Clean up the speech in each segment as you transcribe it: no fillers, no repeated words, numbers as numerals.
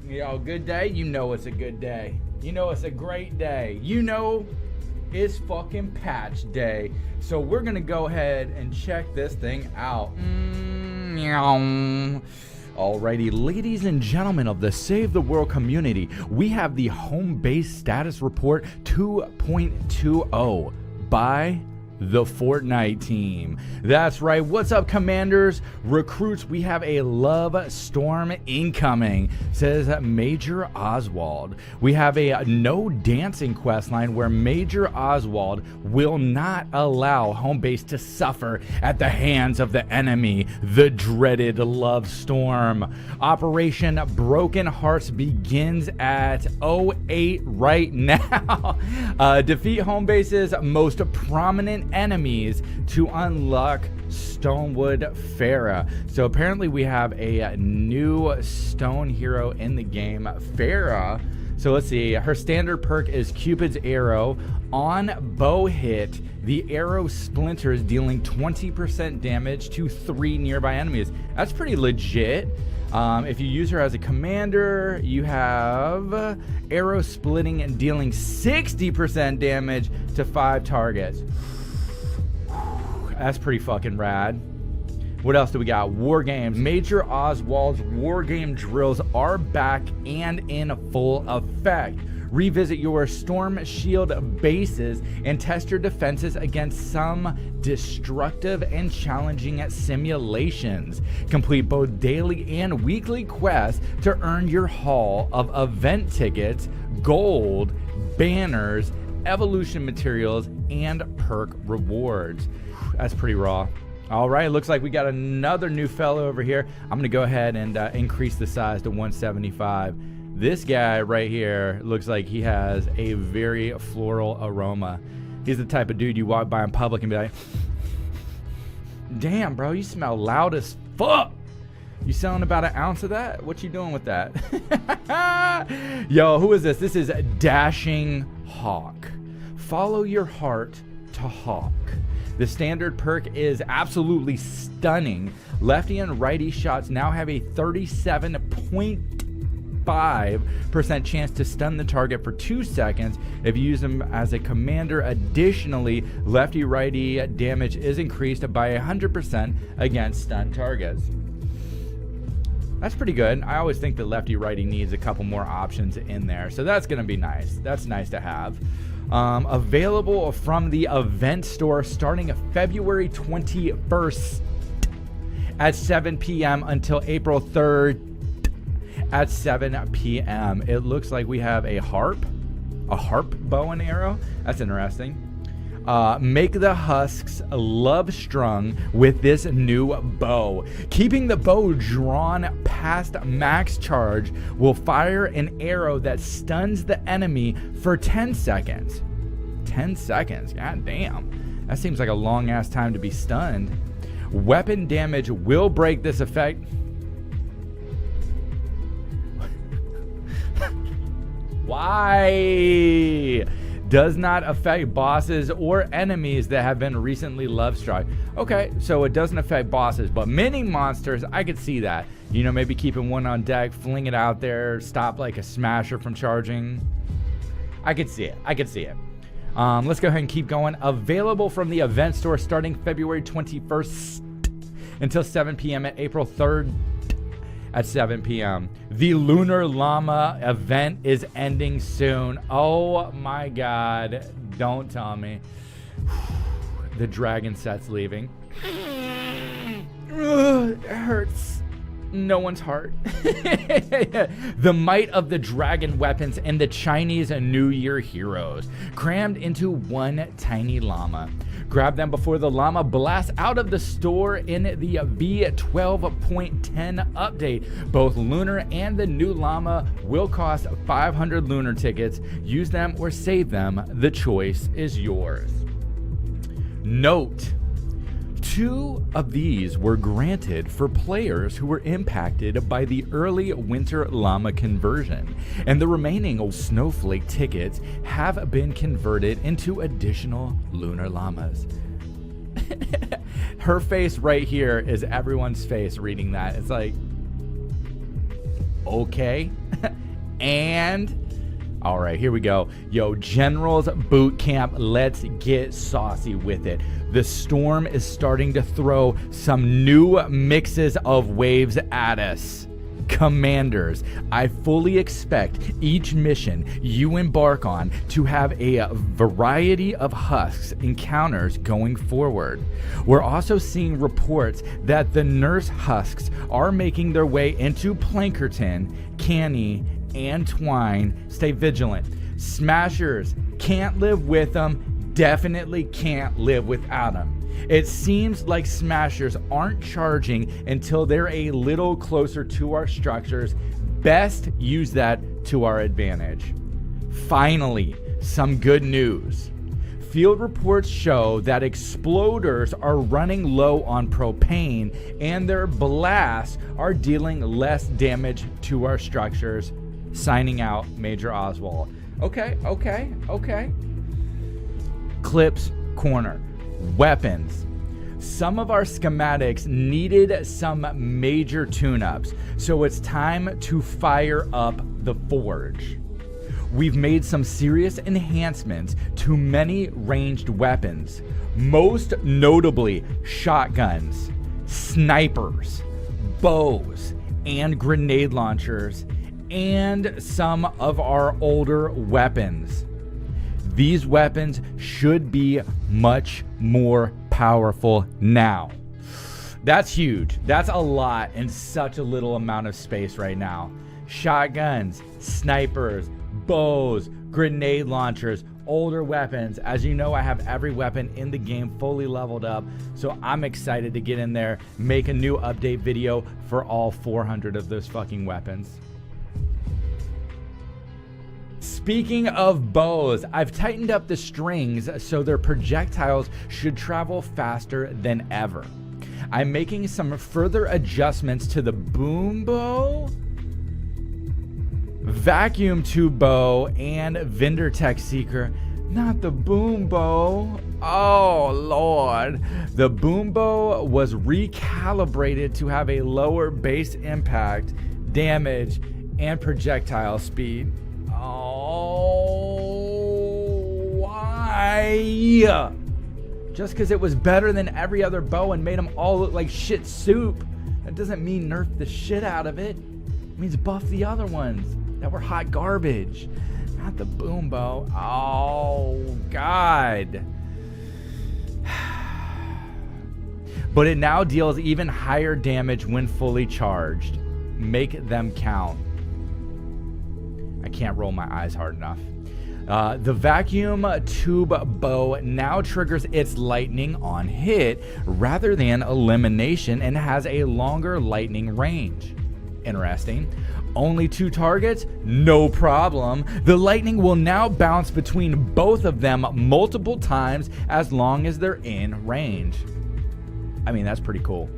Yo, good day? You know it's a good day. You know it's a great day. You know it's fucking patch day. So we're gonna go ahead and check this thing out. Alrighty, ladies and gentlemen of the Save the World community, we have the Home Base Status Report 2.20 by the Fortnite team. That's right. What's up, commanders, recruits? We have a love storm incoming, says Major Oswald. We have a no dancing quest line where Major Oswald will not allow home base to suffer at the hands of the enemy, the dreaded love storm. Operation Broken Hearts begins at 08 right now. Defeat home base's most prominent enemies to unlock Stoneheart Farrah. So apparently we have a new stone hero in the game, Farrah. So let's see, her standard perk is Cupid's Arrow. On bow hit, the arrow splinters, dealing 20% damage to 3 nearby enemies. That's pretty legit. If you use her as a commander, you have arrow splitting and dealing 60% damage to 5 targets. That's pretty fucking rad. What else do we got? War games. Major Oswald's war game drills are back and in full effect. Revisit your Storm Shield bases and test your defenses against some destructive and challenging simulations. Complete both daily and weekly quests to earn your haul of event tickets, gold, banners, evolution materials, and perk rewards. That's pretty raw. All right, looks like we got another new fellow over here. I'm gonna go ahead and increase the size to 175. This guy right here looks like he has a very floral aroma. He's the type of dude you walk by in public and be like, damn, bro, you smell loud as fuck. You selling about an ounce of that? What you doing with that? Yo, who is this? This is Dashing Hawk. Follow your heart to Hawk. The standard perk is absolutely stunning. Lefty and righty shots now have a 37.5% chance to stun the target for 2 seconds if you use them as a commander. Additionally, lefty-righty damage is increased by 100% against stun targets. That's pretty good. I always think that lefty-righty needs a couple more options in there, so that's going to be nice. That's nice to have. Available from the event store starting February 21st at 7 p.m. until April 3rd at 7 p.m. It looks like we have a harp bow and arrow. That's interesting. Make the husks love strung with this new bow. Keeping the bow drawn past max charge will fire an arrow that stuns the enemy for 10 seconds. 10 seconds, god damn. That seems like a long ass time to be stunned. Weapon damage will break this effect. Why? Does not affect bosses or enemies that have been recently love struck. Okay, so it doesn't affect bosses, but mini monsters, I could see that. You know, maybe keeping one on deck, fling it out there, stop like a smasher from charging. I could see it. I could see it. Let's go ahead and keep going. Available from the event store starting February 21st until 7 p.m. at April 3rd at 7 p.m. The Lunar Llama event is ending soon. Oh my god. Don't tell me. The dragon set's leaving. It hurts no one's heart. The might of the dragon weapons and the Chinese New Year heroes crammed into one tiny llama. Grab them before the llama blasts out of the store in the V12.10 update. Both Lunar and the new llama will cost 500 Lunar tickets. Use them or save them. The choice is yours. Note: 2 of these were granted for players who were impacted by the early winter llama conversion, and the remaining snowflake tickets have been converted into additional lunar llamas. Her face right here is everyone's face reading that. It's like, Okay. And all right, here we go. Yo, General's Boot Camp. Let's get saucy with it. The storm is starting to throw some new mixes of waves at us. Commanders, I fully expect each mission you embark on to have a variety of husks encounters going forward. We're also seeing reports that the nurse husks are making their way into Plankerton, Canny, and Twine. Stay vigilant. Smashers, can't live with them, definitely can't live without them. It seems like Smashers aren't charging until they're a little closer to our structures. Best use that to our advantage. Finally, some good news. Field reports show that exploders are running low on propane and their blasts are dealing less damage to our structures. Signing out, Major Oswald. Okay. Clips Corner. Weapons. Some of our schematics needed some major tune-ups, so it's time to fire up the forge. We've made some serious enhancements to many ranged weapons, most notably shotguns, snipers, bows, and grenade launchers, and some of our older weapons. These weapons should be much more powerful now. That's huge. That's a lot in such a little amount of space right now. Shotguns, snipers, bows, grenade launchers, older weapons. As you know, I have every weapon in the game fully leveled up, so I'm excited to get in there, make a new update video for all 400 of those fucking weapons. Speaking of bows, I've tightened up the strings so their projectiles should travel faster than ever. I'm making some further adjustments to the boom bow, vacuum tube bow, and vendor tech seeker. Not the boom bow. Oh Lord. The boom bow was recalibrated to have a lower base impact, damage, and projectile speed. Oh, why? Just because it was better than every other bow and made them all look like shit soup, that doesn't mean nerf the shit out of it. It means buff the other ones that were hot garbage. Not the boom bow. Oh, God. But it now deals even higher damage when fully charged. Make them count. I can't roll my eyes hard enough. The vacuum tube bow now triggers its lightning on hit rather than elimination and has a longer lightning range. Interesting. Only 2 targets? No problem. The lightning will now bounce between both of them multiple times as long as they're in range. I mean, that's pretty cool.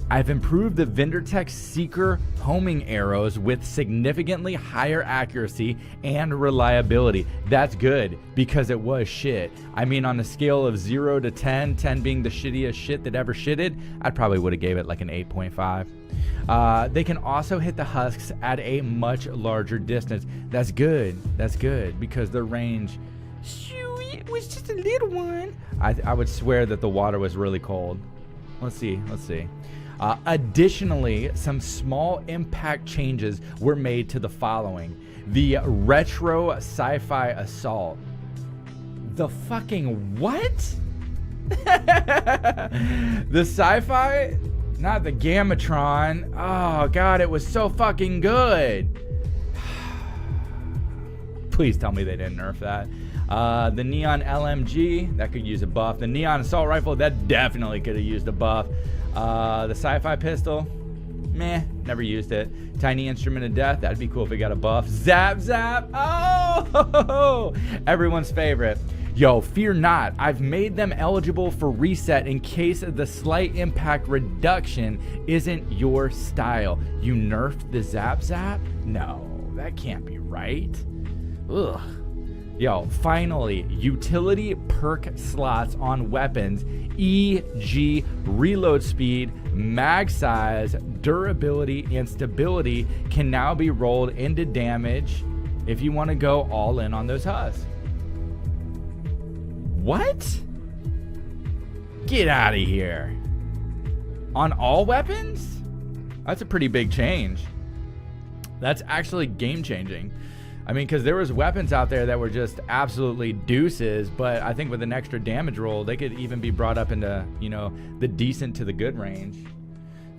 I've improved the Vendor Tech Seeker homing arrows with significantly higher accuracy and reliability. That's good, because it was shit. I mean, on a scale of 0 to 10, 10 being the shittiest shit that ever shitted, I probably would have gave it like an 8.5. They can also hit the husks at a much larger distance. That's good. That's good, because their range, it was just a little one. I would swear that the water was really cold. Let's see. Additionally, some small impact changes were made to the following. The retro sci-fi assault. The fucking what? The sci-fi? Not the Gamatron. Oh God, it was so fucking good. Please tell me they didn't nerf that. The Neon LMG, that could use a buff. The Neon Assault Rifle, that definitely could have used a buff. The Sci-Fi Pistol, meh, never used it. Tiny Instrument of Death, that'd be cool if it got a buff. Zap Zap, oh, everyone's favorite. Yo, fear not, I've made them eligible for reset in case the slight impact reduction isn't your style. You nerfed the Zap Zap? No, that can't be right. Ugh. Yo, finally, utility perk slots on weapons, e.g. reload speed, mag size, durability, and stability can now be rolled into damage if you want to go all in on those husks. What? Get out of here. On all weapons? That's a pretty big change. That's actually game changing. I mean, because there was weapons out there that were just absolutely deuces, but I think with an extra damage roll, they could even be brought up into, you know, the decent to the good range.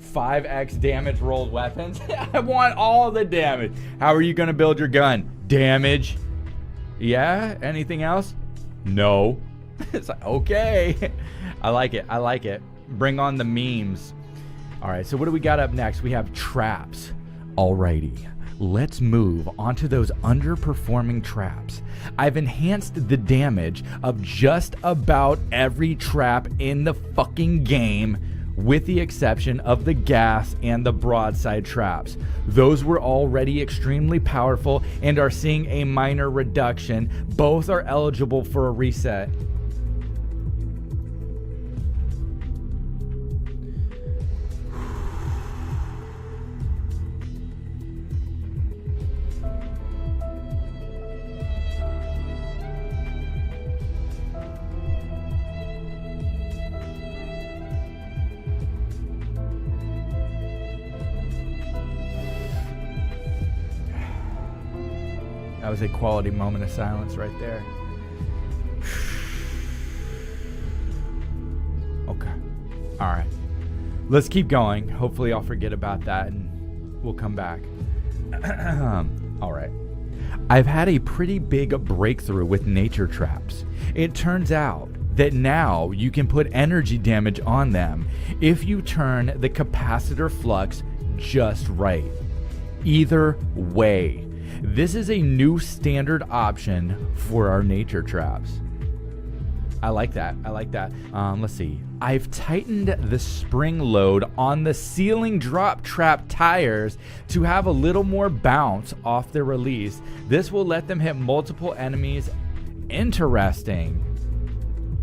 5x damage rolled weapons. I want all the damage. How are you going to build your gun? Damage. Yeah? Anything else? No. It's like, okay. I like it. I like it. Bring on the memes. All right, so what do we got up next? We have traps. Alrighty. Let's move onto those underperforming traps. I've enhanced the damage of just about every trap in the fucking game, with the exception of the gas and the broadside traps. Those were already extremely powerful and are seeing a minor reduction. Both are eligible for a reset. That was a quality moment of silence right there. Okay. All right. Let's keep going. Hopefully I'll forget about that and we'll come back. All right. I've had a pretty big breakthrough with nature traps. It turns out that now you can put energy damage on them if you turn the capacitor flux just right. Either way, this is a new standard option for our nature traps. I like that. I like that. Let's see. I've tightened the spring load on the ceiling drop trap tires to have a little more bounce off the release. This will let them hit multiple enemies. Interesting.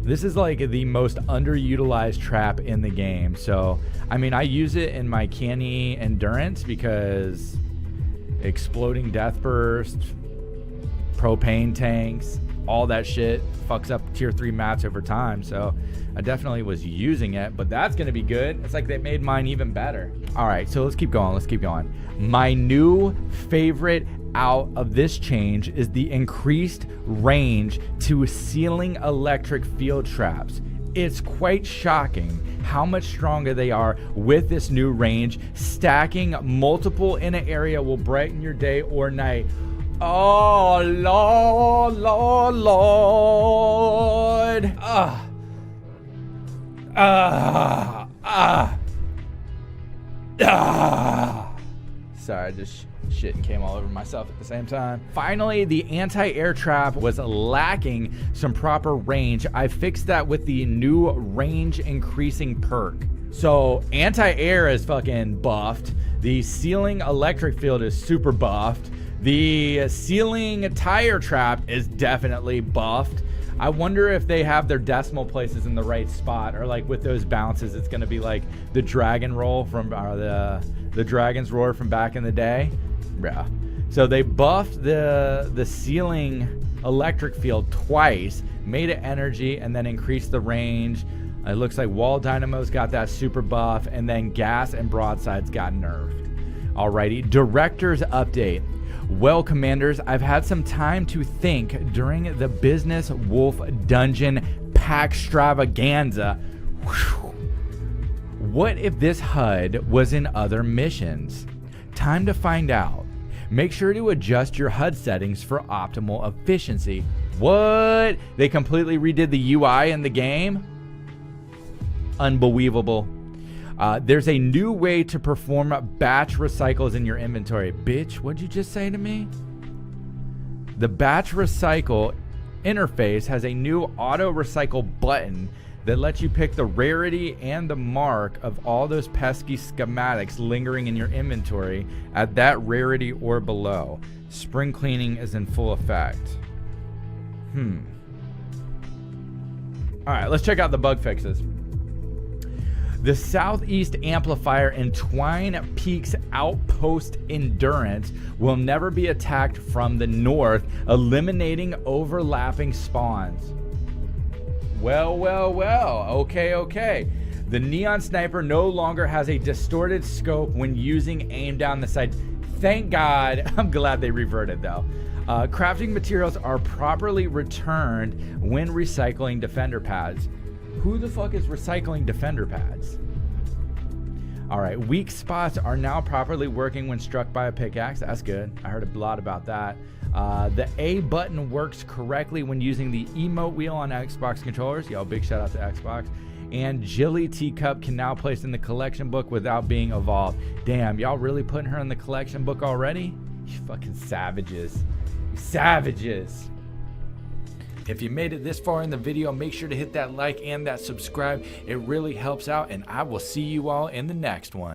This is like the most underutilized trap in the game. So, I mean, I use it in my canny endurance because exploding death burst, propane tanks, all that shit fucks up tier 3 mats over time. So I definitely was using it, but that's going to be good. It's like they made mine even better. All right, so let's keep going. Let's keep going. My new favorite out of this change is the increased range to ceiling electric field traps. It's quite shocking how much stronger they are with this new range. Stacking multiple in an area will brighten your day or night. Oh, Lord, Lord, Lord. Sorry, I just shit and came all over myself at the same time. Finally, the anti-air trap was lacking some proper range. I fixed that with the new range increasing perk. So anti-air is fucking buffed. The ceiling electric field is super buffed. The ceiling tire trap is definitely buffed. I wonder if they have their decimal places in the right spot, or like with those bounces, it's gonna be like the dragon roll from the dragon's roar from back in the day. Yeah. So they buffed the ceiling electric field twice, made it energy, and then increased the range. It looks like wall dynamo's got that super buff, and then gas and broadsides got nerfed. Alrighty, director's update. Well, commanders, I've had some time to think during the Business Wolf Dungeon Pack Extravaganza. What if this HUD was in other missions? Time to find out. Make sure to adjust your HUD settings for optimal efficiency. What? They completely redid the UI in the game? Unbelievable. There's a new way to perform batch recycles in your inventory. Bitch, what'd you just say to me? The batch recycle interface has a new auto recycle button that lets you pick the rarity and the mark of all those pesky schematics lingering in your inventory at that rarity or below. Spring cleaning is in full effect. All right, let's check out the bug fixes. The Southeast Amplifier and Twine Peaks Outpost Endurance will never be attacked from the north, eliminating overlapping spawns. Well. Okay. The Neon Sniper no longer has a distorted scope when using aim down the sight. Thank God. I'm glad they reverted though. Crafting materials are properly returned when recycling defender pads. Who the fuck is recycling defender pads? All right, weak spots are now properly working when struck by a pickaxe. That's good. I heard a lot about that. The A button works correctly when using the emote wheel on Xbox controllers. Yo, big shout out to Xbox. And Jilly Teacup can now place in the collection book without being evolved. Damn, y'all really putting her in the collection book already? You fucking savages. You savages. If you made it this far in the video, make sure to hit that like and that subscribe. It really helps out, and I will see you all in the next one.